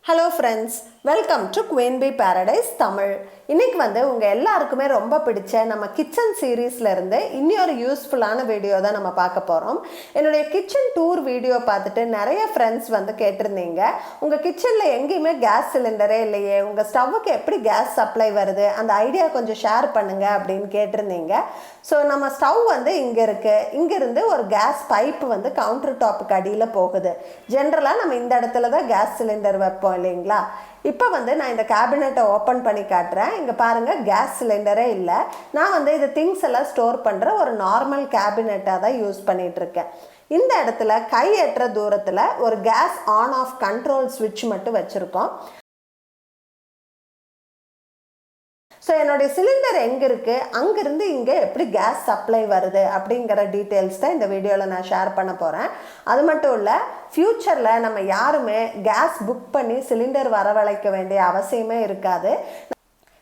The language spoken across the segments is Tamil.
Hello friends, welcome to queen B paradise Tamil. இன்றைக்கி உங்கள் எல்லாருக்குமே ரொம்ப பிடிச்ச நம்ம கிச்சன் சீரீஸில் இருந்து இன்னொரு யூஸ்ஃபுல்லான வீடியோ தான் நம்ம பார்க்க போகிறோம். என்னுடைய கிச்சன் டூர் வீடியோ பார்த்துட்டு நிறைய ஃப்ரெண்ட்ஸ் கேட்டிருந்தீங்க, உங்கள் கிச்சனில் எங்கேயுமே கேஸ் சிலிண்டரே இல்லையே, உங்கள் ஸ்டவ்வுக்கு எப்படி கேஸ் சப்ளை வருது, அந்த ஐடியா கொஞ்சம் ஷேர் பண்ணுங்கள் அப்படின்னு கேட்டிருந்தீங்க. ஸோ நம்ம ஸ்டவ் இங்கே இருக்குது. இங்கேருந்து ஒரு கேஸ் பைப்பு கவுண்டர் டாப்புக்கு அடியில் போகுது. ஜென்ரலாக நம்ம இந்த இடத்துல தான் கேஸ் சிலிண்டர் வைப்போம் இல்லைங்களா. இப்போ நான் இந்த கேபினெட்டை ஓப்பன் பண்ணி காட்டுறேன். இங்கே பாருங்கள், கேஸ் சிலிண்டரே இல்லை. நான் இது திங்ஸ் எல்லாம் ஸ்டோர் பண்ணுற ஒரு நார்மல் கேபினெட்டாக தான் யூஸ் பண்ணிகிட்ருக்கேன். இந்த இடத்துல கை எட்டுற தூரத்தில் ஒரு கேஸ் ஆன் ஆஃப் கண்ட்ரோல் ஸ்விட்ச் மட்டும் வச்சுருக்கோம். ஸோ என்னுடைய சிலிண்டர் எங்கே இருக்குது, அங்கேருந்து இங்கே எப்படி கேஸ் சப்ளை வருது அப்படிங்கிற டீட்டெயில்ஸ் தான் இந்த வீடியோவில் நான் ஷேர் பண்ண போகிறேன். அது மட்டும் இல்லை, ஃப்யூச்சரில் நம்ம யாருமே கேஸ் புக் பண்ணி சிலிண்டர் வரவழைக்க வேண்டிய அவசியமே இருக்காது.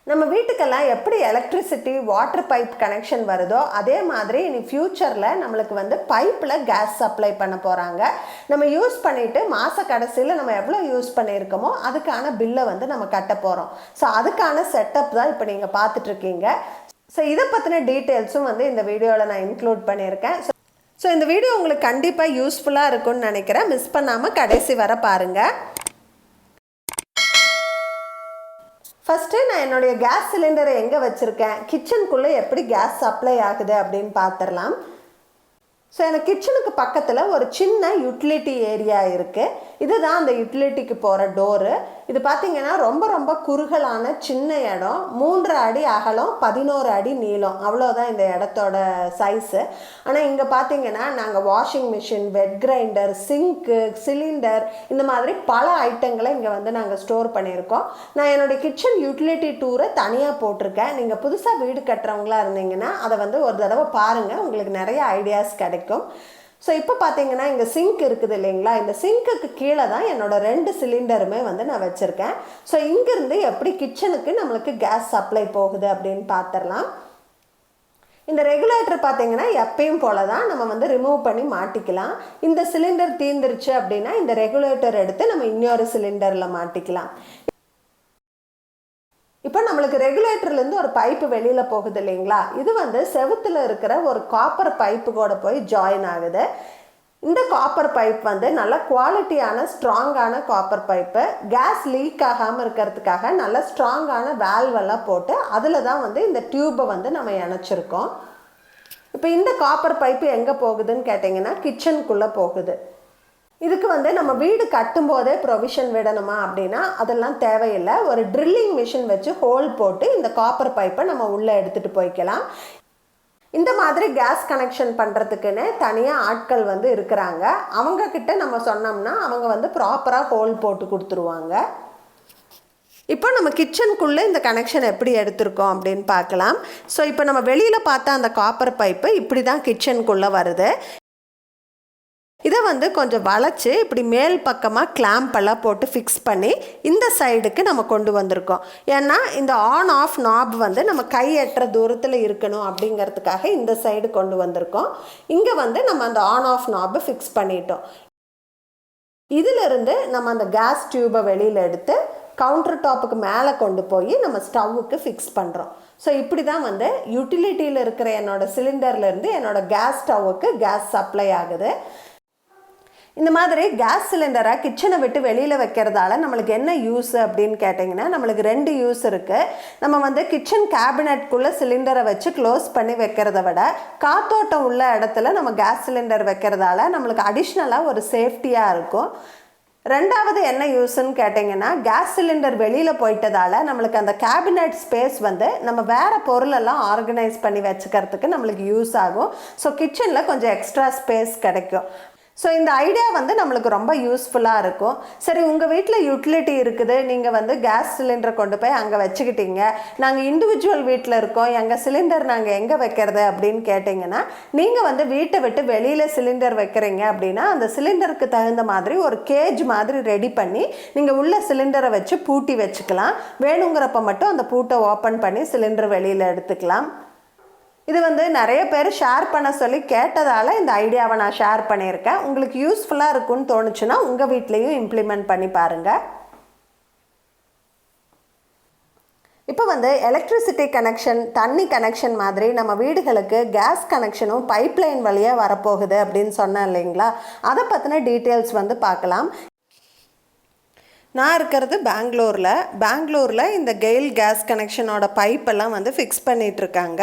நம்ம வீட்டுக்கெல்லாம் எப்படி எலக்ட்ரிசிட்டி வாட்டர் பைப் கனெக்ஷன் வருதோ அதே மாதிரி இனி ஃப்யூச்சரில் நம்மளுக்கு பைப்பில் கேஸ் சப்ளை பண்ண போகிறாங்க. நம்ம யூஸ் பண்ணிவிட்டு மாத கடைசியில் நம்ம எவ்வளோ யூஸ் பண்ணியிருக்கோமோ அதுக்கான பில்லை நம்ம கட்ட போகிறோம். ஸோ அதுக்கான செட்டப் தான் இப்போ நீங்கள் பார்த்துட்ருக்கீங்க. ஸோ இதை பற்றின டீட்டெயில்ஸும் இந்த வீடியோவில் நான் இன்க்ளூட் பண்ணியிருக்கேன். ஸோ இந்த வீடியோ உங்களுக்கு கண்டிப்பாக யூஸ்ஃபுல்லாக இருக்கும்னு நினைக்கிறேன். மிஸ் பண்ணாமல் கடைசி வர பாருங்கள். ஃபஸ்ட்டு நான் என்னுடைய கேஸ் சிலிண்டரை எங்கே வச்சுருக்கேன், கிச்சனுக்குள்ளே எப்படி கேஸ் சப்ளை ஆகுது அப்படின்னு பார்த்துடலாம். ஸோ எனக்கு கிச்சனுக்கு பக்கத்தில் ஒரு சின்ன யூட்டிலிட்டி ஏரியா இருக்குது. இதுதான் அந்த யூட்டிலிட்டிக்கு போகிற டோரு. இது பார்த்திங்கன்னா ரொம்ப ரொம்ப குறுகலான சின்ன இடம். 3 அடி அகலம், 11 அடி நீளம், அவ்வளோதான் இந்த இடத்தோட சைஸு. ஆனால் இங்கே பார்த்திங்கன்னா நாங்கள் washing machine, wet grinder, sink, cylinder, இந்த மாதிரி பல ஐட்டங்களை இங்கே நாங்கள் ஸ்டோர் பண்ணியிருக்கோம். நான் என்னுடைய கிச்சன் யூட்டிலிட்டி டூரை தனியாக போட்டிருக்கேன். நீங்கள் புதுசாக வீடு கட்டுறவங்களா இருந்தீங்கன்னா அதை ஒரு தடவை பாருங்கள், உங்களுக்கு நிறைய ஐடியாஸ் கிடைக்கும். ஸோ இப்போ பார்த்தீங்கன்னா இங்கே சிங்க் இருக்குது இல்லைங்களா, இந்த சிங்க்குக்கு கீழே தான் என்னோடய 2 சிலிண்டருமே நான் வச்சுருக்கேன். ஸோ இங்கேருந்து எப்படி கிச்சனுக்கு நம்மளுக்கு கேஸ் சப்ளை போகுது அப்படின்னு பார்த்துடலாம். இந்த ரெகுலேட்டர் பார்த்தீங்கன்னா எப்பயும் போல தான் நம்ம ரிமூவ் பண்ணி மாட்டிக்கலாம். இந்த சிலிண்டர் தீர்ந்துருச்சு அப்படின்னா இந்த ரெகுலேட்டர் எடுத்து நம்ம இன்னொரு சிலிண்டரில் மாட்டிக்கலாம். இப்போ நம்மளுக்கு ரெகுலேட்டர்லேருந்து ஒரு பைப்பு வெளியில் போகுது இல்லைங்களா, இது செவுத்தில் இருக்கிற ஒரு காப்பர் பைப்பு கூட போய் ஜாயின் ஆகுது. இந்த காப்பர் பைப் நல்ல குவாலிட்டியான ஸ்ட்ராங்கான காப்பர் பைப்பு. கேஸ் லீக் ஆகாமல் இருக்கிறதுக்காக நல்ல ஸ்ட்ராங்கான வேல்வெல்லாம் போட்டு அதில் தான் இந்த டியூப்பை நம்ம இணைச்சிருக்கோம். இப்போ இந்த காப்பர் பைப்பு எங்கே போகுதுன்னு கேட்டிங்கன்னா கிச்சனுக்குள்ளே போகுது. இதுக்கு நம்ம வீடு கட்டும்போதே ப்ரொவிஷன் விடணுமா அப்படின்னா அதெல்லாம் தேவையில்லை. ஒரு ட்ரில்லிங் மிஷின் வச்சு ஹோல் போட்டு இந்த காப்பர் பைப்பை நம்ம உள்ளே எடுத்துகிட்டு போய்க்கலாம். இந்த மாதிரி கேஸ் கனெக்ஷன் பண்ணுறதுக்குன்னு தனியாக ஆட்கள் இருக்கிறாங்க. அவங்கக்கிட்ட நம்ம சொன்னோம்னா அவங்க ப்ராப்பராக ஹோல் போட்டு கொடுத்துருவாங்க. இப்போ நம்ம கிச்சனுக்குள்ளே இந்த கனெக்ஷன் எப்படி எடுத்திருக்கோம் அப்படின்னு பார்க்கலாம். ஸோ இப்போ நம்ம வெளியில் பார்த்தா அந்த காப்பர் பைப்பு இப்படி தான் கிச்சனுக்குள்ளே வருது. இதை கொஞ்சம் வளைச்சி இப்படி மேல் பக்கமாக கிளாம்பெல்லாம் போட்டு ஃபிக்ஸ் பண்ணி இந்த சைடுக்கு நம்ம கொண்டு வந்திருக்கோம். ஏன்னா இந்த ஆன் ஆஃப் நாப் நம்ம கை எட்டுற தூரத்தில் இருக்கணும் அப்படிங்கிறதுக்காக இந்த சைடு கொண்டு வந்திருக்கோம். இங்கே நம்ம அந்த ஆன் ஆஃப் நாபை ஃபிக்ஸ் பண்ணிட்டோம். இதிலிருந்து நம்ம அந்த கேஸ் டியூபை வெளியில் எடுத்து கவுண்டர் டாப்புக்கு மேலே கொண்டு போய் நம்ம ஸ்டவ்வுக்கு ஃபிக்ஸ் பண்ணுறோம். ஸோ இப்படி தான் யூட்டிலிட்டியில் இருக்கிற என்னோடய சிலிண்டர்லேருந்து என்னோடய கேஸ் ஸ்டவ்வுக்கு கேஸ் சப்ளை ஆகுது. இந்த மாதிரி கேஸ் சிலிண்டரை கிச்சனை விட்டு வெளியில் வைக்கிறதால நம்மளுக்கு என்ன யூஸ் அப்படின்னு கேட்டிங்கன்னா நம்மளுக்கு 2 யூஸ் இருக்குது. நம்ம கிச்சன் கேபினெட்குள்ளே சிலிண்டரை வச்சு க்ளோஸ் பண்ணி வைக்கிறத விட காத்தோட்டம் உள்ள இடத்துல நம்ம கேஸ் சிலிண்டர் வைக்கிறதால நம்மளுக்கு அடிஷ்னலாக ஒரு சேஃப்டியாக இருக்கும். 2வது என்ன யூஸ்ன்னு கேட்டிங்கன்னா கேஸ் சிலிண்டர் வெளியில் போயிட்டதால் நம்மளுக்கு அந்த கேபினெட் ஸ்பேஸ் நம்ம வேறு பொருளெல்லாம் ஆர்கனைஸ் பண்ணி வச்சுக்கிறதுக்கு நம்மளுக்கு யூஸ் ஆகும். ஸோ கிச்சனில் கொஞ்சம் எக்ஸ்ட்ரா ஸ்பேஸ் கிடைக்கும். ஸோ இந்த ஐடியா நம்மளுக்கு ரொம்ப யூஸ்ஃபுல்லாக இருக்கும். சரி, உங்கள் வீட்டில் யூட்டிலிட்டி இருக்குது, நீங்கள் கேஸ் சிலிண்டரை கொண்டு போய் அங்கே வச்சுக்கிட்டீங்க, நாங்கள் இண்டிவிஜுவல் வீட்டில் இருக்கோம், எங்கள் சிலிண்டர் நாங்கள் எங்கே வைக்கிறது அப்படின்னு கேட்டிங்கன்னா நீங்கள் வீட்டை விட்டு வெளியில் சிலிண்டர் வைக்கிறீங்க அப்படின்னா அந்த சிலிண்டருக்கு தகுந்த மாதிரி ஒரு கேஜ் மாதிரி ரெடி பண்ணி நீங்கள் உள்ள சிலிண்டரை வச்சு பூட்டி வச்சுக்கலாம். வேணுங்கிறப்ப மட்டும் அந்த பூட்டை ஓப்பன் பண்ணி சிலிண்டர் வெளியில் எடுத்துக்கலாம். இது நிறைய பேர் ஷேர் பண்ண சொல்லி கேட்டதால் இந்த ஐடியாவை நான் ஷேர் பண்ணியிருக்கேன். உங்களுக்கு யூஸ்ஃபுல்லாக இருக்குன்னு தோணுச்சுன்னா உங்கள் வீட்லேயும் இம்ப்ளிமெண்ட் பண்ணி பாருங்கள். இப்போ வந்து எலக்ட்ரிசிட்டி கனெக்ஷன், தண்ணி கனெக்ஷன் மாதிரி நம்ம வீடுகளுக்கு கேஸ் கனெக்ஷனும் பைப்லைன் வழியாக வரப்போகுது அப்படின்னு சொன்னேன் இல்லைங்களா? அதை பற்றின டீட்டெயில்ஸ் வந்து பார்க்கலாம். நான் இருக்கிறது பெங்களூரில் இந்த கெயில் கேஸ் கனெக்ஷனோட பைப்பெல்லாம் வந்து ஃபிக்ஸ் பண்ணிகிட்ருக்காங்க.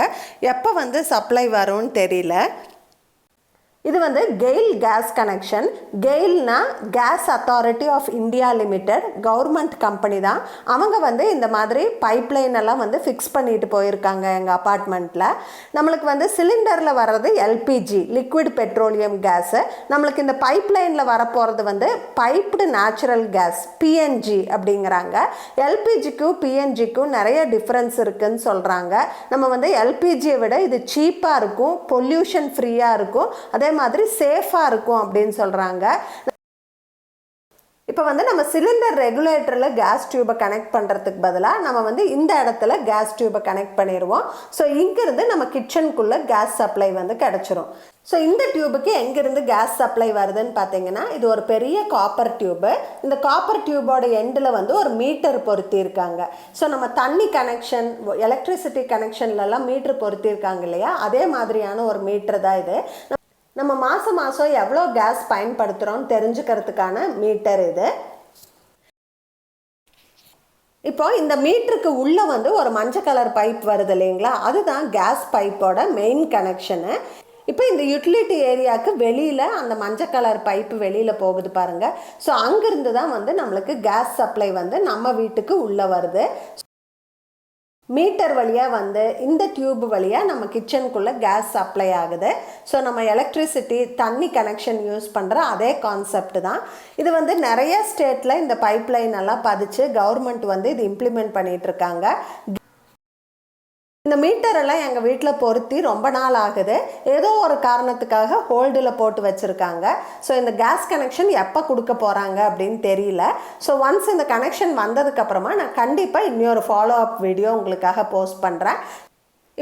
எப்போ வந்து சப்ளை வரும்னு தெரியல. இது வந்து கெயில் கேஸ் கனெக்ஷன். கெயில்னா gas authority of India limited, government company தான். அவங்க வந்து இந்த மாதிரி பைப்லைன் எல்லாம் வந்து ஃபிக்ஸ் பண்ணிட்டு போயிருக்காங்க எங்கள் அப்பார்ட்மெண்ட்டில். நம்மளுக்கு வந்து சிலிண்டரில் வர்றது எல்பிஜி, லிக்விட் பெட்ரோலியம் கேஸு. நம்மளுக்கு இந்த பைப்லைனில் வரப்போகிறது வந்து பைப்டு நேச்சுரல் கேஸ், பிஎன்ஜி அப்படிங்கிறாங்க. எல்பிஜிக்கும் பிஎன்ஜிக்கும் நிறைய டிஃப்ரென்ஸ் இருக்குதுன்னு சொல்கிறாங்க. நம்ம வந்து எல்பிஜியை விட இது சீப்பாக இருக்கும், பொல்யூஷன் ஃப்ரீயாக இருக்கும், அதே மாதிரி சேஃபாக இருக்கும் அப்படின்னு சொல்கிறாங்க. இப்போ வந்து நம்ம சிலிண்டர் ரெகுலேட்டரில் கேஸ் டியூபை கனெக்ட் பண்ணுறதுக்கு பதிலாக நம்ம வந்து இந்த இடத்துல கேஸ் டியூபை கனெக்ட் பண்ணிடுவோம். ஸோ இங்கேருந்து நம்ம கிச்சனுக்குள்ளே கேஸ் சப்ளை வந்து கிடச்சிரும். ஸோ இந்த டியூபுக்கு எங்கேருந்து கேஸ் சப்ளை வருதுன்னு பார்த்தீங்கன்னா, இது ஒரு பெரிய காப்பர் டியூபு. இந்த காப்பர் டியூபோட எண்டில் வந்து ஒரு மீட்டர் பொருத்தியிருக்காங்க. ஸோ நம்ம தண்ணி கனெக்ஷன், எலக்ட்ரிசிட்டி கனெக்ஷன்லலாம் மீட்டர் பொருத்தியிருக்காங்க இல்லையா, அதே மாதிரியான ஒரு மீட்டர் தான் இது. நம்ம மாதம் எவ்வளோ கேஸ் பயன்படுத்துகிறோன்னு தெரிஞ்சுக்கிறதுக்கான மீட்டர் இது. இப்போ இந்த மீட்டருக்கு உள்ளே வந்து ஒரு மஞ்சள் கலர் பைப் வருது இல்லைங்களா, அதுதான் கேஸ் பைப்போட மெயின் கனெக்ஷனு. இப்போ இந்த யூட்டிலிட்டி ஏரியாவுக்கு வெளியில் அந்த மஞ்சள் கலர் பைப்பு வெளியில் போகுது பாருங்கள். ஸோ அங்கேருந்து தான் வந்து நம்மளுக்கு கேஸ் சப்ளை வந்து நம்ம வீட்டுக்கு உள்ளே வருது. மீட்டர் வழியாக வந்து இந்த டியூப் வழியாக நம்ம கிச்சனுக்குள்ளே கேஸ் சப்ளை ஆகுது. ஸோ நம்ம எலக்ட்ரிசிட்டி, தண்ணி கனெக்ஷன் யூஸ் பண்ணுற அதே கான்செப்ட் தான் இது. வந்து நிறைய ஸ்டேட்டில் இந்த பைப்லைன் எல்லாம் பதிச்சு கவர்மெண்ட் வந்து இது இம்ப்ளிமெண்ட் பண்ணிகிட்ருக்காங்க. இந்த மீட்டரெல்லாம் எங்கள் வீட்டில் பொருத்தி ரொம்ப நாள் ஆகுது. ஏதோ ஒரு காரணத்துக்காக ஹோல்டில் போட்டு வச்சுருக்காங்க. ஸோ இந்த கேஸ் கனெக்ஷன் எப்போ கொடுக்க போகிறாங்க அப்படின்னு தெரியல. ஸோ ஒன்ஸ் இந்த கனெக்ஷன் வந்ததுக்கப்புறமா நான் கண்டிப்பாக இன்னொரு ஃபாலோ அப் வீடியோ உங்களுக்காக போஸ்ட் பண்ணுறேன்.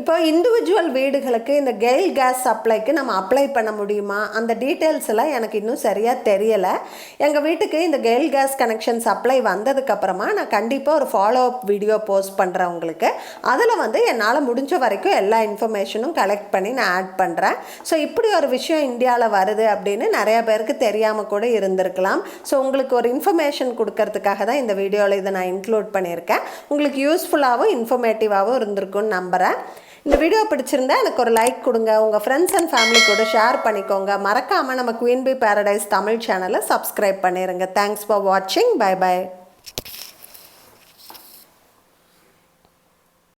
இப்போ இண்டிவிஜுவல் வீடுகளுக்கு இந்த கெயில் கேஸ் சப்ளைக்கு நம்ம அப்ளை பண்ண முடியுமா, அந்த டீட்டெயில்ஸ் எல்லாம் எனக்கு இன்னும் சரியாக தெரியலை. எங்கள் வீட்டுக்கு இந்த கெயில் கேஸ் கனெக்ஷன் சப்ளை வந்ததுக்கப்புறமா நான் கண்டிப்பாக ஒரு ஃபாலோ அப் வீடியோ போஸ்ட் பண்ணுறேன் உங்களுக்கு. அதில் வந்து என்னால் முடிஞ்ச வரைக்கும் எல்லா இன்ஃபர்மேஷனும் கலெக்ட் பண்ணி நான் ஆட் பண்ணுறேன். ஸோ இப்படி ஒரு விஷயம் இந்தியாவில் வருது அப்படின்னு நிறையா பேருக்கு தெரியாமல் கூட இருந்திருக்கலாம். ஸோ உங்களுக்கு ஒரு இன்ஃபர்மேஷன் கொடுக்கறதுக்காக தான் இந்த வீடியோவில் இதை நான் இன்க்ளூட் பண்ணியிருக்கேன். உங்களுக்கு யூஸ்ஃபுல்லாகவும் இன்ஃபர்மேட்டிவாகவும் இருந்திருக்குன்னு நம்புகிறேன். இந்த வீடியோ பிடிச்சிருந்தா எனக்கு ஒரு லைக் கொடுங்க, உங்கள் ஃப்ரெண்ட்ஸ் அண்ட் ஃபேமிலி கூட ஷேர் பண்ணிக்கோங்க. மறக்காமல் நம்ம குயின் பீ பேரடைஸ் தமிழ் சேனலை சப்ஸ்கிரைப் பண்ணிடுங்க. தேங்க்ஸ் ஃபார் வாட்சிங். Bye by.